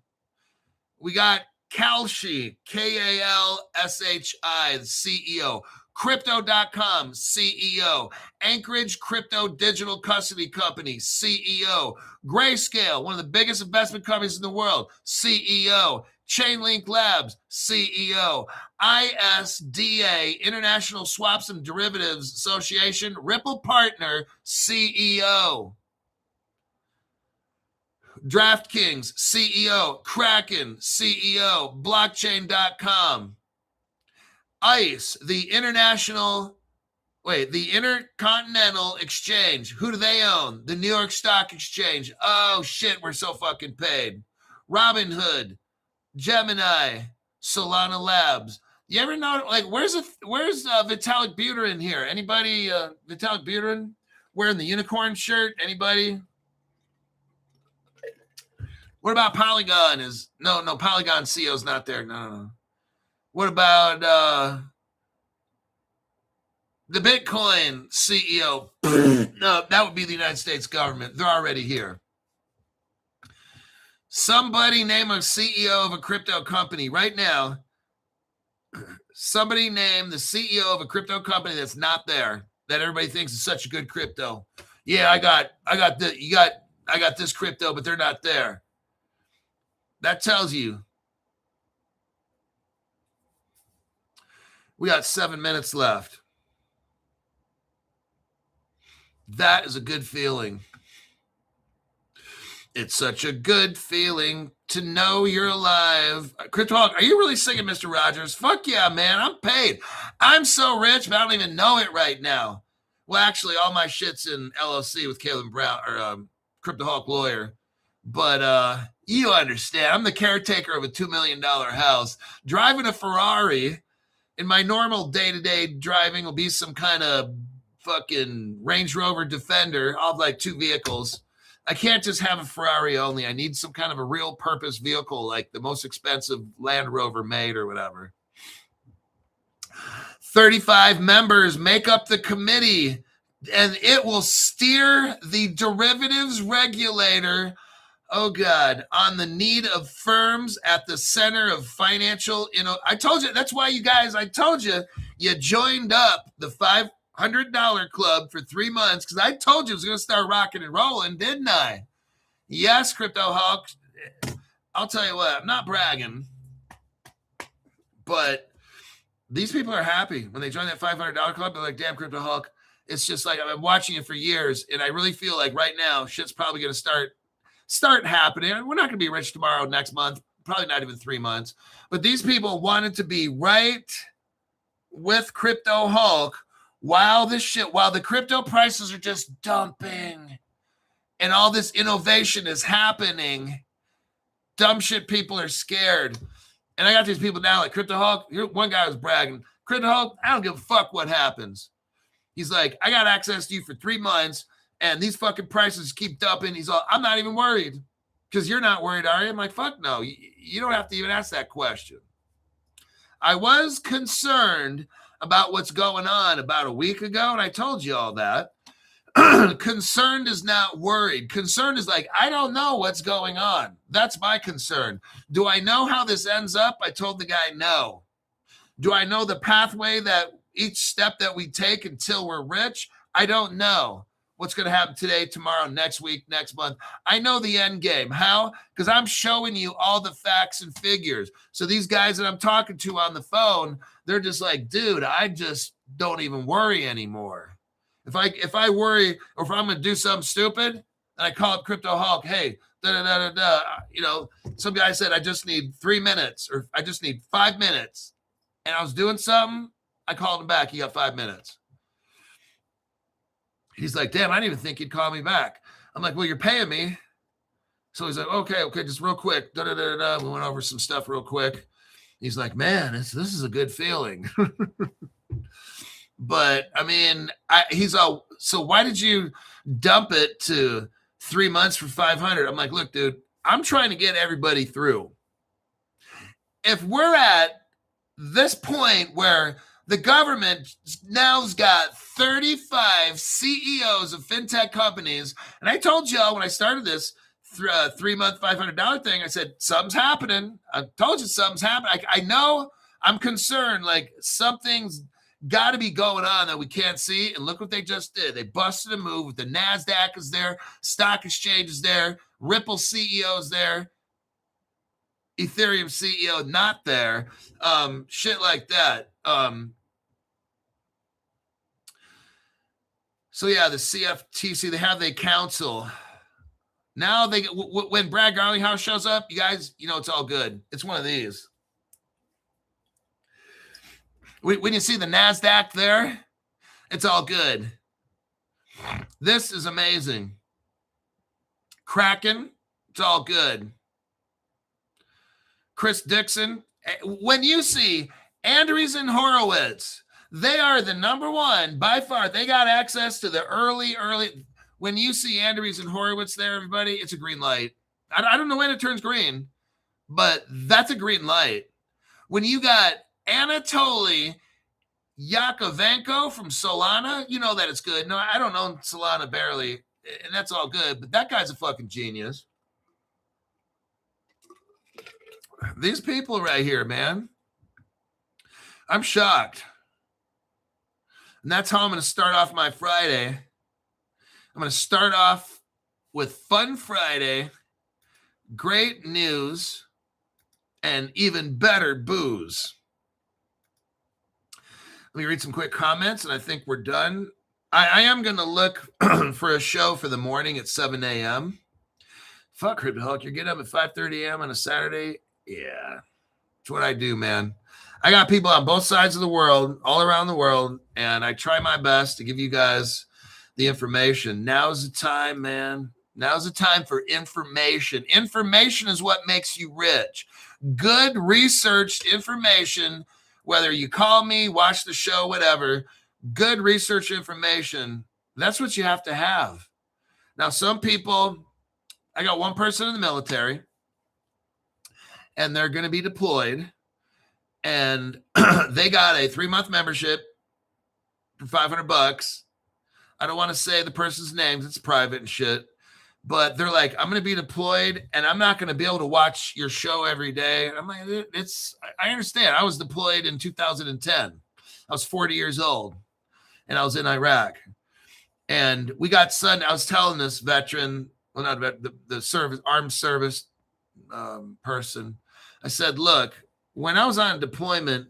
We got Kalshi, Kalshi, the CEO. Crypto.com, CEO. Anchorage Crypto Digital Custody Company, CEO. Grayscale, one of the biggest investment companies in the world, CEO. Chainlink Labs, CEO. ISDA, International Swaps and Derivatives Association, Ripple Partner, CEO. DraftKings, CEO. Kraken, CEO. Blockchain.com. ICE, the Intercontinental Exchange. Who do they own? The New York Stock Exchange. Oh, shit, we're so fucking paid. Robinhood, Gemini, Solana Labs. You ever know, like, where's Vitalik Buterin here? Anybody, Vitalik Buterin wearing the unicorn shirt? Anybody? What about Polygon? No, Polygon CEO's not there. No. What about the Bitcoin CEO? No, that would be the United States government. They're already here. Somebody name a CEO of a crypto company right now. Somebody name the CEO of a crypto company that's not there, that everybody thinks is such a good crypto. Yeah, I got this crypto, but they're not there. That tells you. We got 7 minutes left. That is a good feeling. It's such a good feeling to know you're alive. CryptoHawk, are you really singing Mr. Rogers? Fuck yeah, man. I'm paid. I'm so rich, but I don't even know it right now. Well, actually, all my shit's in LLC with Caleb Brown, or CryptoHawk lawyer. But you understand. I'm the caretaker of a $2 million house. Driving a Ferrari. In my normal day-to-day driving will be some kind of fucking Range Rover Defender. I'll have like 2 vehicles. I can't just have a Ferrari only. I need some kind of a real purpose vehicle, like the most expensive Land Rover made or whatever. 35 members make up the committee, and it will steer the derivatives regulator Oh, God. On the need of firms at the center of financial, I told you, that's why you guys, I told you, you joined up the $500 club for 3 months because I told you it was going to start rocking and rolling, didn't I? Yes, Crypto Hulk. I'll tell you what, I'm not bragging, but these people are happy. When they join that $500 club, they're like, damn, Crypto Hulk. It's just like, I've been watching it for years, and I really feel like right now, shit's probably going to start happening. We're not going to be rich tomorrow, next month, probably not even 3 months. But these people wanted to be right with Crypto Hulk while the crypto prices are just dumping and all this innovation is happening. Dumb shit people are scared. And I got these people now like Crypto Hulk. One guy was bragging, Crypto Hulk, I don't give a fuck what happens. He's like, I got access to you for 3 months and these fucking prices keep dumping. He's all, I'm not even worried because you're not worried, are you? I'm like, fuck no. You don't have to even ask that question. I was concerned about what's going on about a week ago, and I told you all that. Concerned is not worried. Concerned is like, I don't know what's going on. That's my concern. Do I know how this ends up? I told the guy no. Do I know the pathway that each step that we take until we're rich? I don't know what's going to happen today, tomorrow, next week, next month. I know the end game. How? Because I'm showing you all the facts and figures. So these guys that I'm talking to on the phone, they're just like, dude, I just don't even worry anymore. If I worry or if I'm going to do something stupid and I call up Crypto Hulk, hey, some guy said I just need 3 minutes or I just need 5 minutes. And I was doing something. I called him back. He got 5 minutes. He's like, damn, I didn't even think he'd call me back. I'm like, well, you're paying me. So he's like, okay, just real quick. We went over some stuff real quick. He's like, man, this is a good feeling. But I mean, he's all, so why did you dump it to 3 months for 500? I'm like, look, dude, I'm trying to get everybody through. If we're at this point where the government now's got 35 CEOs of fintech companies, and I told y'all when I started this 3 month $500 thing, I said something's happening. I told you something's happening. I know I'm concerned, like something's got to be going on that we can't see. And look what they just did. They busted a move. The NASDAQ is there. Stock exchange is there. Ripple CEO is there. Ethereum CEO not there. Shit like that. So yeah, the CFTC, they have the council. Now when Brad Garlinghouse shows up, you guys, it's all good. It's one of these. When you see the NASDAQ there, it's all good. This is amazing. Kraken, it's all good. Chris Dixon. When you see Andreessen Horowitz, they are the number one by far. They got access to the early. When you see Andreessen Horowitz there, everybody, it's a green light. I don't know when it turns green, but that's a green light. When you got Anatoly Yakovenko from Solana, you know that it's good. No, I don't know Solana barely, and that's all good, but that guy's a fucking genius. These people right here, man, I'm shocked. And that's how I'm going to start off my Friday. I'm going to start off with Fun Friday, great news, and even better booze. Let me read some quick comments, and I think we're done. I am going to look for a show for the morning at 7 a.m. Fuck, Crypto Hulk, you're getting up at 5:30 a.m. on a Saturday? Yeah, it's what I do, man. I got people on both sides of the world, all around the world, and I try my best to give you guys the information. Now's the time, man. Now's the time for information. Information is what makes you rich. Good researched information, whether you call me, watch the show, whatever, good research information, that's what you have to have. Now, some people, I got one person in the military, and they're going to be deployed, and they got a 3-month membership for $500. I don't want to say the person's names. It's private and shit. but they're like, I'm going to be deployed and I'm not going to be able to watch your show every day. And I'm like, I understand. I was deployed in 2010. I was 40 years old and I was in Iraq. And we got Sunday. I was telling this veteran, well, not the service, armed service person. I said, look, when I was on deployment,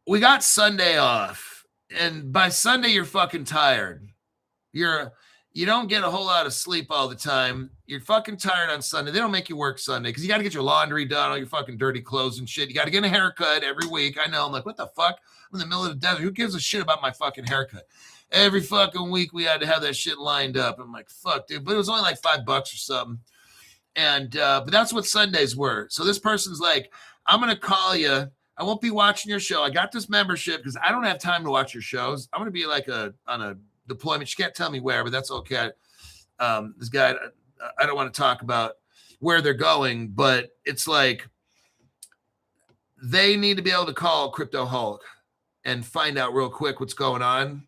we got Sunday off. And by Sunday, you're fucking tired. You don't get a whole lot of sleep all the time. You're fucking tired on Sunday. They don't make you work Sunday because you got to get your laundry done, all your fucking dirty clothes and shit. You got to get a haircut every week. I know. I'm like, what the fuck? I'm in the middle of the desert. Who gives a shit about my fucking haircut? Every fucking week we had to have that shit lined up. I'm like, fuck, dude. But it was only like $5 or something. And but that's what Sundays were. So this person's like, I'm going to call you. I won't be watching your show. I got this membership because I don't have time to watch your shows. I'm going to be like on a deployment. She can't tell me where, but that's okay. This guy, I don't want to talk about where they're going, but it's like they need to be able to call Crypto Hulk and find out real quick what's going on.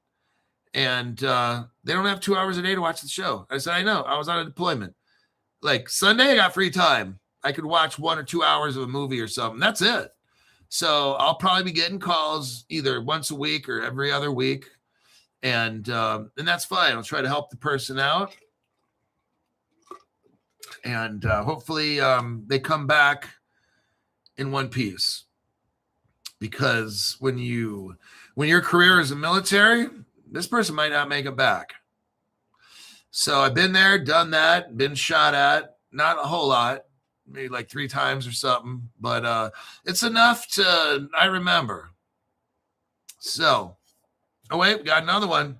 And they don't have 2 hours a day to watch the show. I said, I know. I was on a deployment. Like Sunday, I got free time. I could watch 1 or 2 hours of a movie or something. That's it. So I'll probably be getting calls either once a week or every other week. And that's fine. I'll try to help the person out. And hopefully they come back in one piece. Because when your career is in military, this person might not make it back. So I've been there, done that, been shot at, not a whole lot, maybe like 3 times or something, but it's enough I remember. So, oh wait, we got another one.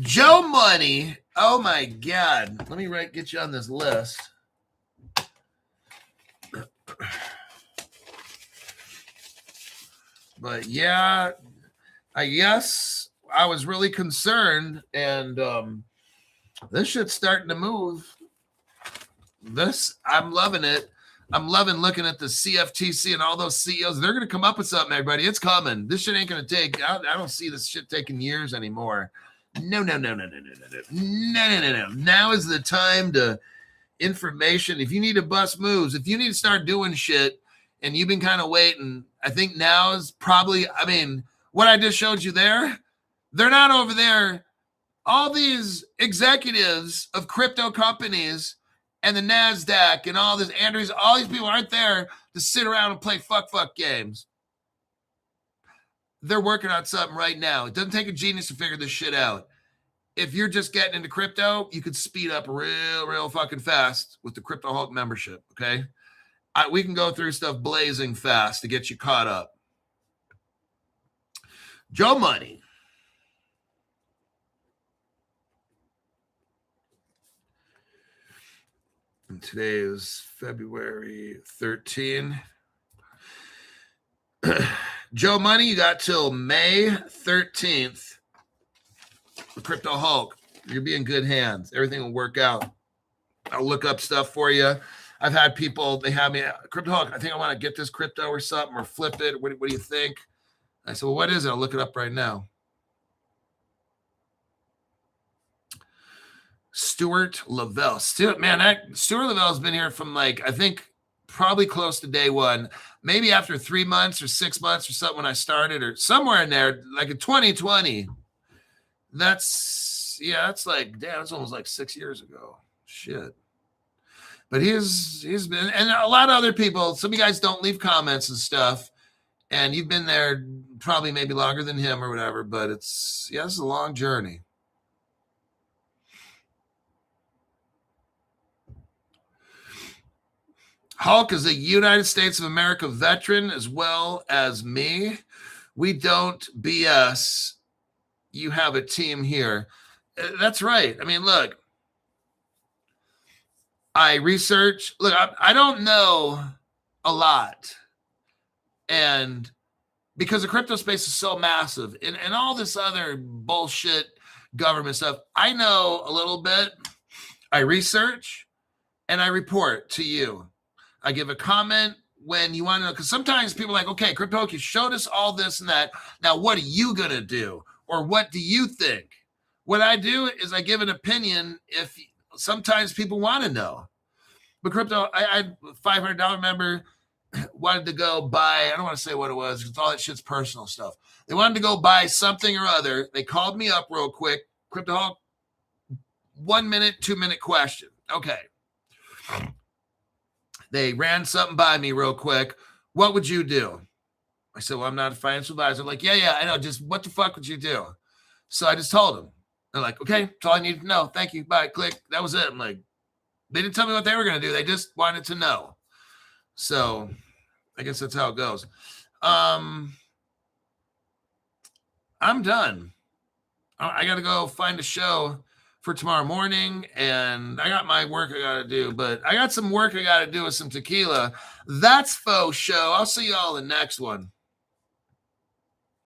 Joe Money. Oh my God. Let me get you on this list. But yeah, I guess I was really concerned, and this shit's starting to move. I'm loving it. I'm loving looking at the CFTC and all those CEOs. They're going to come up with something, everybody. It's coming. This shit ain't going to take, I don't see this shit taking years anymore. No. Now is the time to information. If you need to bust moves, if you need to start doing shit and you've been kind of waiting, I think now is probably, what I just showed you there, they're not over there. All these executives of crypto companies and the NASDAQ and all this, Andrews, all these people aren't there to sit around and play fuck games. They're working on something right now. It doesn't take a genius to figure this shit out. If you're just getting into crypto, you could speed up real fucking fast with the Crypto Hulk membership, okay? We can go through stuff blazing fast to get you caught up. Joe Money. And today is February 13. Joe Money, you got till May 13th. The Crypto Hulk. You'll be in good hands. Everything will work out. I'll look up stuff for you. I've had people, they have me, Crypto Hulk, I think I want to get this crypto or something or flip it. What do you think? I said, well, what is it? I'll look it up right now. Stuart Lavelle. Stuart Lavelle's been here from I think probably close to day one, maybe after 3 months or 6 months or something when I started, or somewhere in there, like in 2020. That's it's almost like 6 years ago. Shit. But he's been, and a lot of other people, some of you guys don't leave comments and stuff, and you've been there probably maybe longer than him or whatever, but this is a long journey. Hulk is a United States of America veteran as well as me. We don't BS. You have a team here. That's right. Look, I research. Look, I don't know a lot. And because the crypto space is so massive and all this other bullshit government stuff, I know a little bit. I research and I report to you. I give a comment when you want to know, because sometimes people are like, okay, Crypto, you showed us all this and that. Now, what are you going to do? Or what do you think? What I do is I give an opinion if sometimes people want to know. But crypto, I had a $500 member wanted to go buy, I don't want to say what it was because all that shit's personal stuff. They wanted to go buy something or other. They called me up real quick. Crypto, 1 minute, 2 minute question. Okay. They ran something by me real quick. What would you do? I said, well, I'm not a financial advisor. Like, yeah, I know. Just what the fuck would you do? So I just told them. They're like, okay, that's all I need to know. Thank you. Bye. Click. That was it. I'm like, they didn't tell me what they were going to do. They just wanted to know. So I guess that's how it goes. I'm done. I got to go find a show for tomorrow morning, and I got my work I got to do, but I got some work I got to do with some tequila. That's faux show. I'll see you all in the next one.